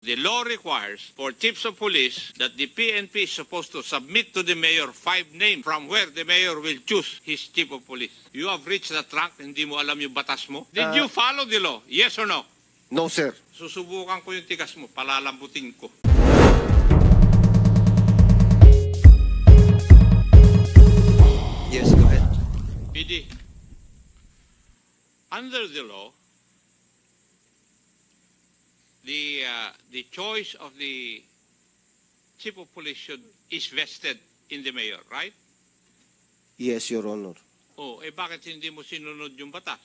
The law requires for chiefs of police that the PNP is supposed to submit to the mayor 5 names from where the mayor will choose his chief of police. You have reached that rank, hindi mo alam yung batas mo? Did you follow the law? Yes or no? No, sir. Susubukan ko yung tigas mo, palalambutin ko. Yes, go ahead. PD, under the law, the choice of the chief of police is vested in the mayor, right? Yes, Your Honor. Oh, bakit hindi mo sinunod yung batas?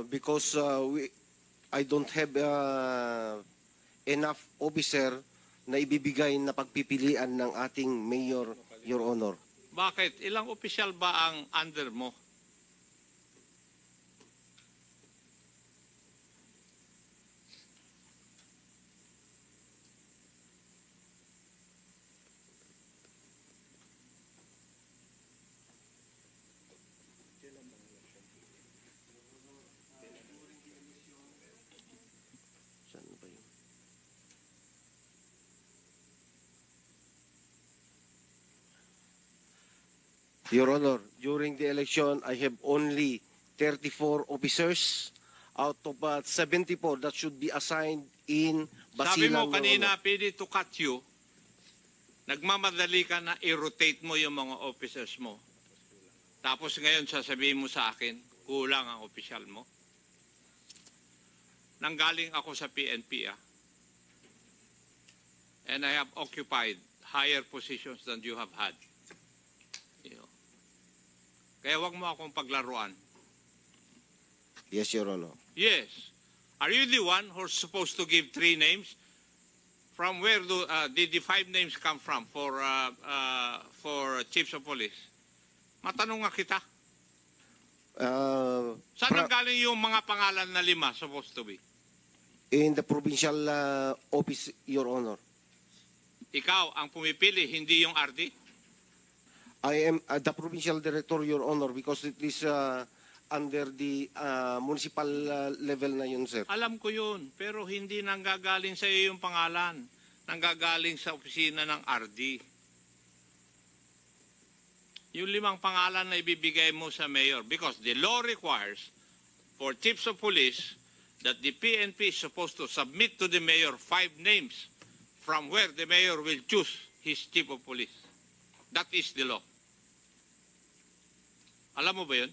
Because I don't have enough officer na ibibigay na pagpipilian ng ating mayor, Your Honor. Bakit? Ilang opisyal ba ang under mo? Saan ba yun? Your Honor, during the election, I have only 34 officers out of 74 that should be assigned in Sabi mo Basilan, Your kanina, Honor. PD, to cut you, nagmamadali ka na i-rotate mo yung mga officers mo. Tapos ngayon sasabihin mo sa akin, kulang ang opisyal mo. Nanggaling ako sa PNP, and I have occupied higher positions than you have had. You know. Kaya wag mo akong paglaruan. Yes, Your Honor. Yes. Are you the one who's supposed to give 3 names? From where did the 5 names come from for chiefs of police? Matanong nga kita. Saan nanggaling yung mga pangalan na 5 supposed to be? In the provincial office, Your Honor. Ikaw ang pumipili, hindi yung RD? I am the provincial director, Your Honor, because it is under the municipal level na yun, sir. Alam ko yun, pero hindi nanggagaling sa iyo yung pangalan. Nanggagaling sa opisina ng RD. Yung 5 pangalan na ibibigay mo sa mayor, because the law requires for chiefs of police that the PNP is supposed to submit to the mayor 5 names from where the mayor will choose his chief of police. That is the law. Alam mo ba yun?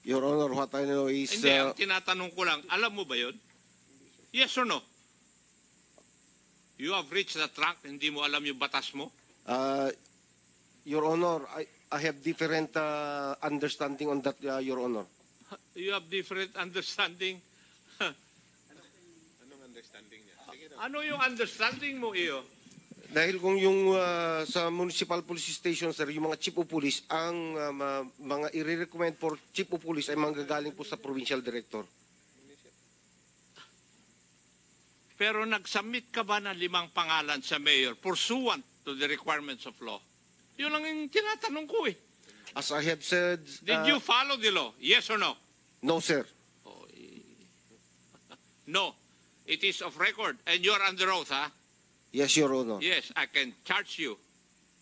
Your Honor, what I know is... Hindi, ang tinatanong ko lang, alam mo ba yun? Yes or no? You have reached that rank, hindi mo alam yung batas mo? Your Honor, I have different understanding on that, Your Honor. You have different understanding. Anong understanding niya? Sige na. Ano yung understanding mo, iyo? Dahil kung yung sa municipal police station, sir, yung mga chief of police, ang mga i-recommend for chief of police ay manggagaling po sa provincial director. Pero nag-submit ka ba ng 5 pangalan sa mayor pursuant to the requirements of law? Yun ang yung tinatanong ko eh. As I have said... Did you follow the law? Yes or no? No, sir. Oh, no. It is of record. And you're under oath, ha? Yes, Your Honor. Yes, I can charge you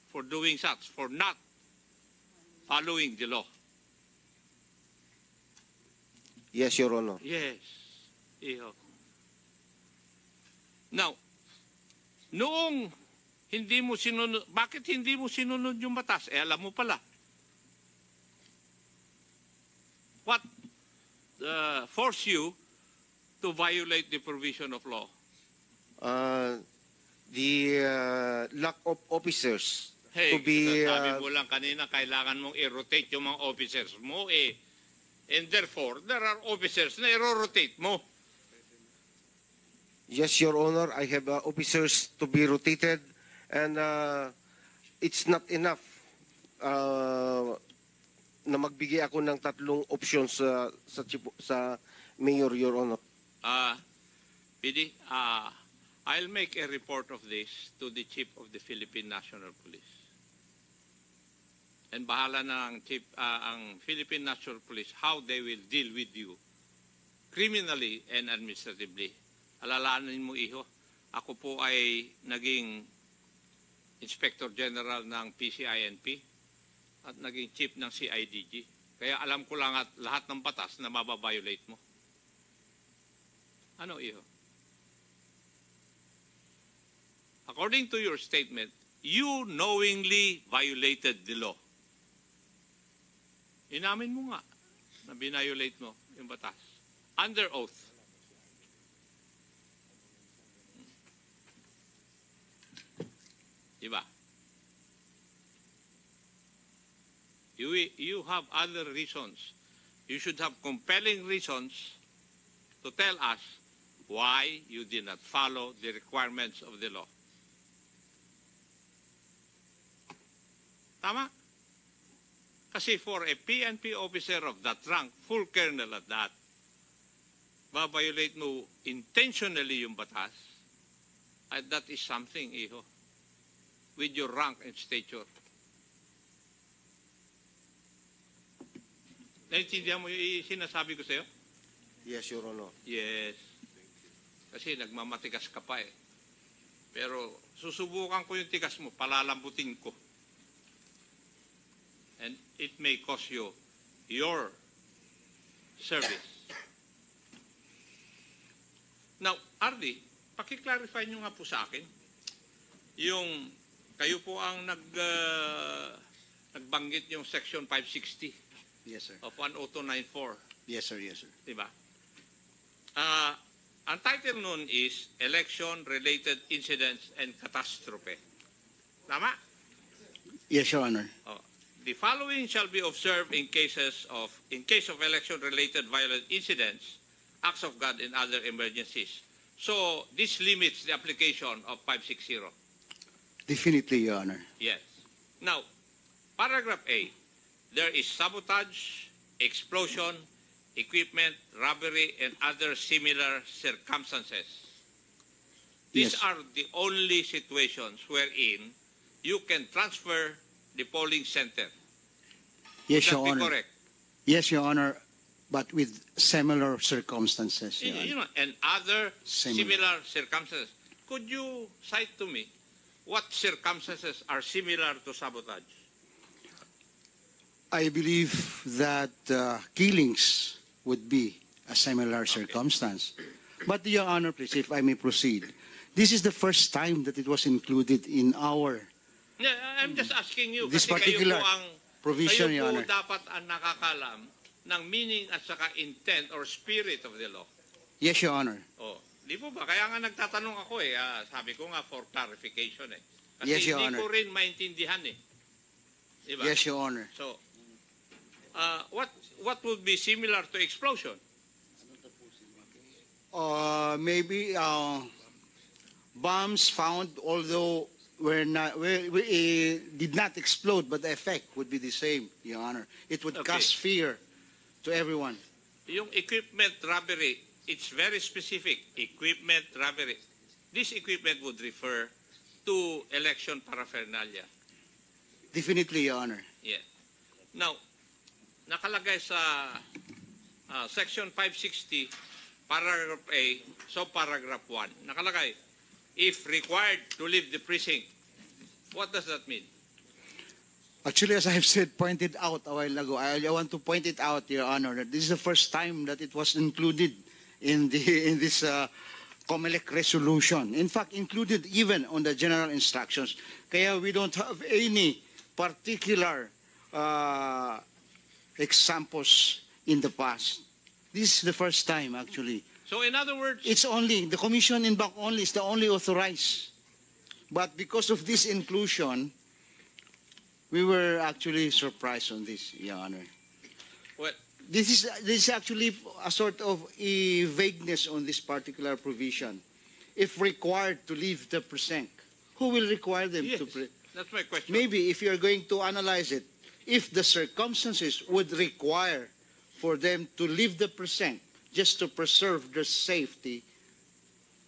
for doing such, for not following the law. Yes, Your Honor. Yes. Iyo. Now, noong hindi mo sinunod, bakit hindi mo sinunod yung batas? Alam mo pala. What forced you to violate the provision of law? The lack of officers Hey, to be... sabi mo lang kanina, kailangan mong i-rotate yung mga officers mo eh. And therefore, there are officers na i-rotate mo. Yes, Your Honor, I have officers to be rotated and it's not enough na magbigay ako ng 3 options sa mayor, Your Honor. PD, I'll make a report of this to the Chief of the Philippine National Police. And bahala na ang Philippine National Police how they will deal with you criminally and administratively. Alalahanin mo, iho, ako po ay naging Inspector General ng PCINP at naging Chief ng CIDG. Kaya alam ko lang at lahat ng batas na mababiolate mo. Ano, iho? According to your statement, you knowingly violated the law. Inamin mo nga na binviolate mo yung batas. Under oath. Diba? You have other reasons. You should have compelling reasons to tell us why you did not follow the requirements of the law. Tama? Kasi for a PNP officer of that rank, full colonel at that, babiolate mo intentionally yung batas, at that is something, iho, with your rank and stature. Naintindihan mo yung sinasabi ko sa'yo? Yes, Your Honor. Yes. Kasi nagmamatigas ka pa eh. Pero susubukan ko yung tigas mo, palalambutin ko. And it may cost you your service. Now, Ardi, pakiclarify nyo nga po sa akin, yung kayo po ang nagbanggit yung Section 560 Yes, sir. of 10294. Yes, sir. Yes, sir. Diba? Ang title nun is Election-Related Incidents and Catastrophe. Tama? Yes, Your Honor. Oh. The following shall be observed in case of election-related violent incidents, acts of God, and other emergencies. So this limits the application of 560. Definitely, Your Honor. Yes. Now, paragraph A, there is sabotage, explosion, equipment, robbery, and other similar circumstances. These Yes. are the only situations wherein you can transfer the polling center. Yes, Would that Your be Honor. correct? Yes, Your Honor, but with similar circumstances, Your You Honor. know, and other Similar. similar circumstances. Could you cite to me what circumstances are similar to sabotage? I believe that killings would be a similar circumstance. But, Your Honor, please, if I may proceed, this is the first time that it was included in our Yeah, I'm just asking you This kasi kayo particular po ang provision, Your kayo po Honor. dapat ang nakakalam ng meaning at saka intent or spirit of the law. Yes, Your Honor. Oh, di po ba? Kaya nga nagtatanong ako eh. Sabi ko nga for clarification eh. Kasi Yes, Your hindi Honor. ko rin maintindihan eh. Di ba? Yes, Your Honor. So, what would be similar to explosion? Maybe bombs found, although we did not explode, but the effect would be the same, Your Honor. It would Okay. cause fear to everyone. Yung equipment robbery, it's very specific. Equipment robbery. This equipment would refer to election paraphernalia. Definitely, Your Honor. Yes. Now, nakalagay sa Section 560, Paragraph A, so Paragraph 1, nakalagay, if required to leave the precinct. What does that mean? Actually, as I have said, pointed out a while ago, I want to point it out, Your Honor, that this is the first time that it was included in this COMELEC resolution. In fact, included even on the general instructions. Kaya we don't have any particular examples in the past. This is the first time, actually. So in other words, It's only, the commission in back only is the only authorized. But because of this inclusion, we were actually surprised on this, Your Honor. well, This is actually a sort of a vagueness on this particular provision. If required to leave the precinct, who will require them yes, to? that's my question. Maybe if you are going to analyze it, if the circumstances would require for them to leave the precinct just to preserve their safety,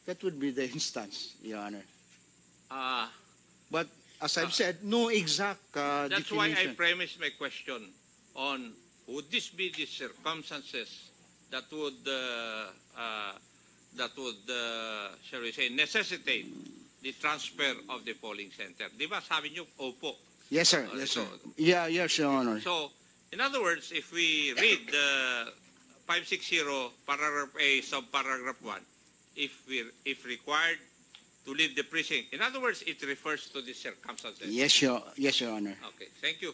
that would be the instance, Your Honor. But as I've said, no exact That's why I definition. premised my question on would this be the circumstances that would, shall we say, necessitate the transfer of the polling center. Di ba sabi niyo, opo. Yes, sir. Yes, sir. Yeah, yes, Your Honor. So, in other words, if we read 560 paragraph A subparagraph 1, if required to leave the precinct, in other words, it refers to the circumstances. Yes, Your Honor. Okay, thank you.